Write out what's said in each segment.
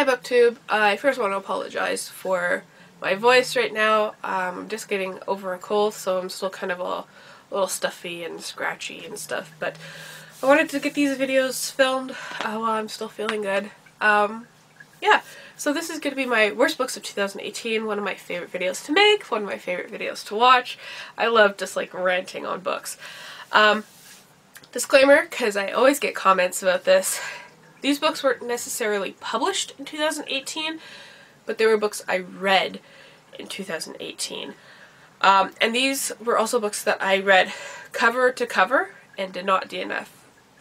Hi BookTube. I first want to apologize for my voice right now. I'm just getting over a cold, so I'm still kind of a little stuffy and scratchy and stuff, but I wanted to get these videos filmed while I'm still feeling good. Yeah, so this is going to be my worst books of 2018, one of my favorite videos to make, one of my favorite videos to watch. I love just like ranting on books. Disclaimer, because I always get comments about this. These books weren't necessarily published in 2018, but they were books I read in 2018. And these were also books that I read cover to cover and did not DNF.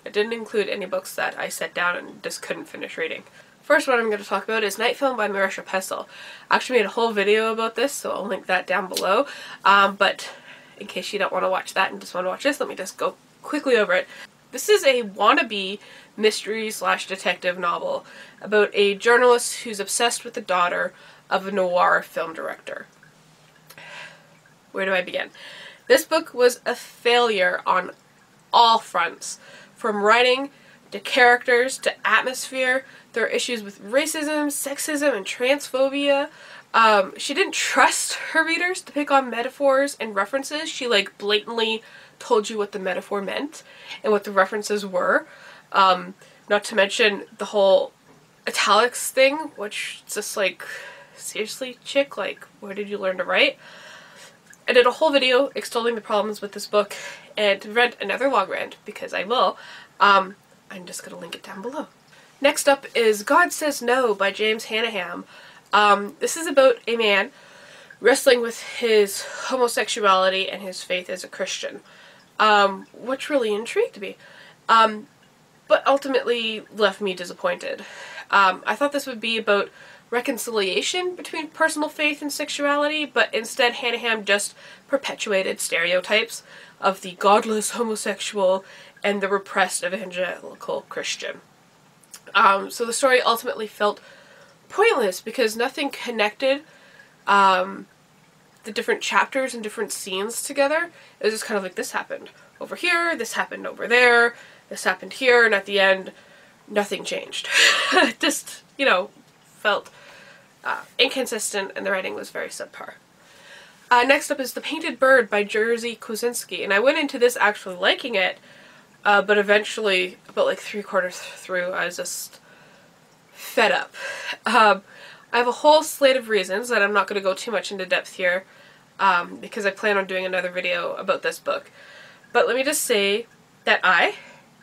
I didn't include any books that I sat down and just couldn't finish reading. First one I'm going to talk about is Night Film by Marisha Pessl. I actually made a whole video about this, so I'll link that down below. But in case you don't want to watch that and just want to watch this, let me just go quickly over it. This is a wannabe mystery/detective novel about a journalist who's obsessed with the daughter of a noir film director. Where do I begin? This book was a failure on all fronts. From writing, to characters, to atmosphere. There are issues with racism, sexism, and transphobia. She didn't trust her readers to pick on metaphors and references. She like blatantly told you what the metaphor meant and what the references were. Not to mention the whole italics thing, which is just like, seriously, chick, like, where did you learn to write? I did a whole video extolling the problems with this book, and to prevent another long rant, because I will, I'm just going to link it down below. Next up is God Says No by James Hannaham. This is about a man wrestling with his homosexuality and his faith as a Christian, which really intrigued me, but ultimately left me disappointed. I thought this would be about reconciliation between personal faith and sexuality, but instead Hannaham just perpetuated stereotypes of the godless homosexual and the repressed evangelical Christian. So the story ultimately felt pointless because nothing connected the different chapters and different scenes together. It was just kind of like, this happened over here, this happened over there, this happened here, and at the end, nothing changed. Just, you know, felt inconsistent, and the writing was very subpar. Next up is The Painted Bird by Jerzy Kosinski, and I went into this actually liking it, but eventually, about like 3/4 through, I was just fed up. I have a whole slate of reasons that I'm not going to go too much into depth here, because I plan on doing another video about this book. But let me just say that I,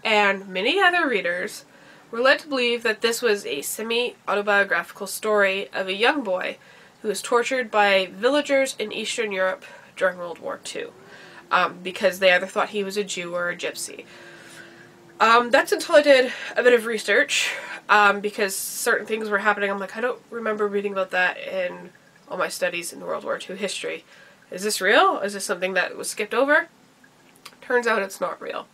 and many other readers, were led to believe that this was a semi-autobiographical story of a young boy who was tortured by villagers in Eastern Europe during World War II, because they either thought he was a Jew or a gypsy. That's until I did a bit of research, because certain things were happening. I'm like, I don't remember reading about that in all my studies in World War II history. Is this real? Is this something that was skipped over? Turns out it's not real.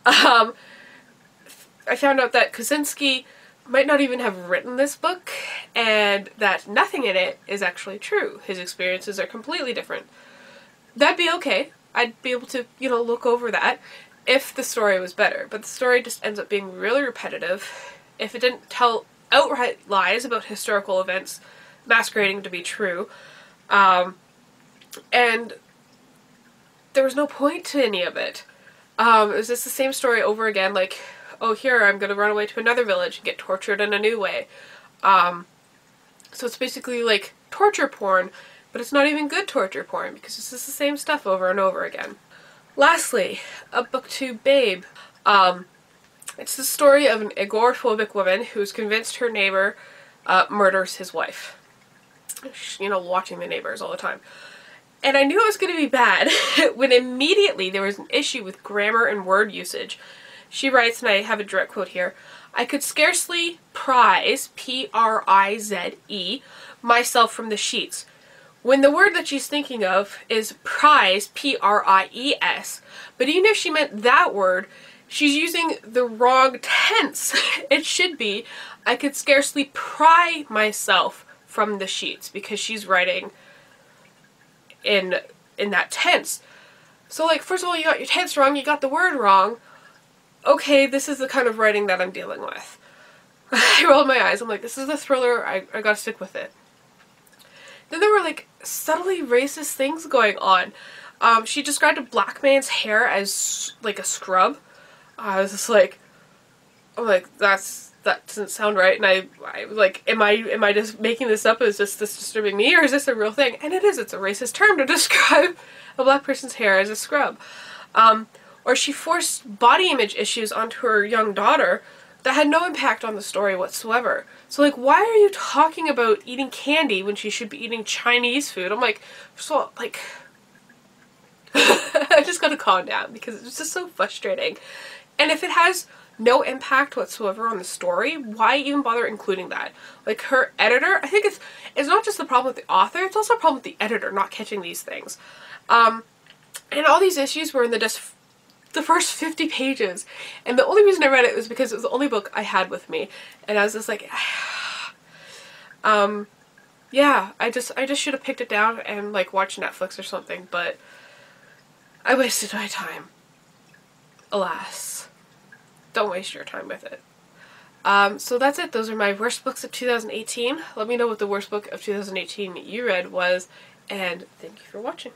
I found out that Kosinski might not even have written this book, and that nothing in it is actually true. His experiences are completely different. That'd be okay. I'd be able to, you know, look over that if the story was better, but the story just ends up being really repetitive. If it didn't tell outright lies about historical events masquerading to be true, and there was no point to any of it. It was just the same story over again, like, oh, here, I'm gonna run away to another village and get tortured in a new way. So it's basically like torture porn, but it's not even good torture porn because it's just the same stuff over and over again. Lastly, a BookTube babe. It's the story of an agoraphobic woman who's convinced her neighbor murders his wife. You know, watching The Neighbors all the time. And I knew it was going to be bad when immediately there was an issue with grammar and word usage. She writes, and I have a direct quote here, "I could scarcely prize, P-R-I-Z-E, myself from the sheets." When the word that she's thinking of is prize, P-R-I-E-S, but even if she meant that word, she's using the wrong tense. It should be, "I could scarcely pry myself from the sheets," because she's writing in that tense. So like, first of all, you got your tense wrong, you got the word wrong. Okay, this is the kind of writing that I'm dealing with. I rolled my eyes. I'm like, this is a thriller. I gotta stick with it. Then there were like subtly racist things going on. She described a black man's hair as like a scrub. I was just like, I'm like, that doesn't sound right. And I was like, am I just making this up? Is this disturbing me, or is this a real thing? And it is. It's a racist term to describe a black person's hair as a scrub. Or she forced body image issues onto her young daughter that had no impact on the story whatsoever. So like, why are you talking about eating candy when she should be eating Chinese food? I'm like, so like, I just gotta calm down because it's just so frustrating. And if it has no impact whatsoever on the story, why even bother including that? Like, her editor, I think it's not just the problem with the author, it's also a problem with the editor not catching these things. And all these issues were in the first 50 pages, and the only reason I read it was because it was the only book I had with me, and I was just like, yeah, I just should have picked it down and like watched Netflix or something, but I wasted my time. Alas. Don't waste your time with it. So that's it. Those are my worst books of 2018. Let me know what the worst book of 2018 you read was, and thank you for watching.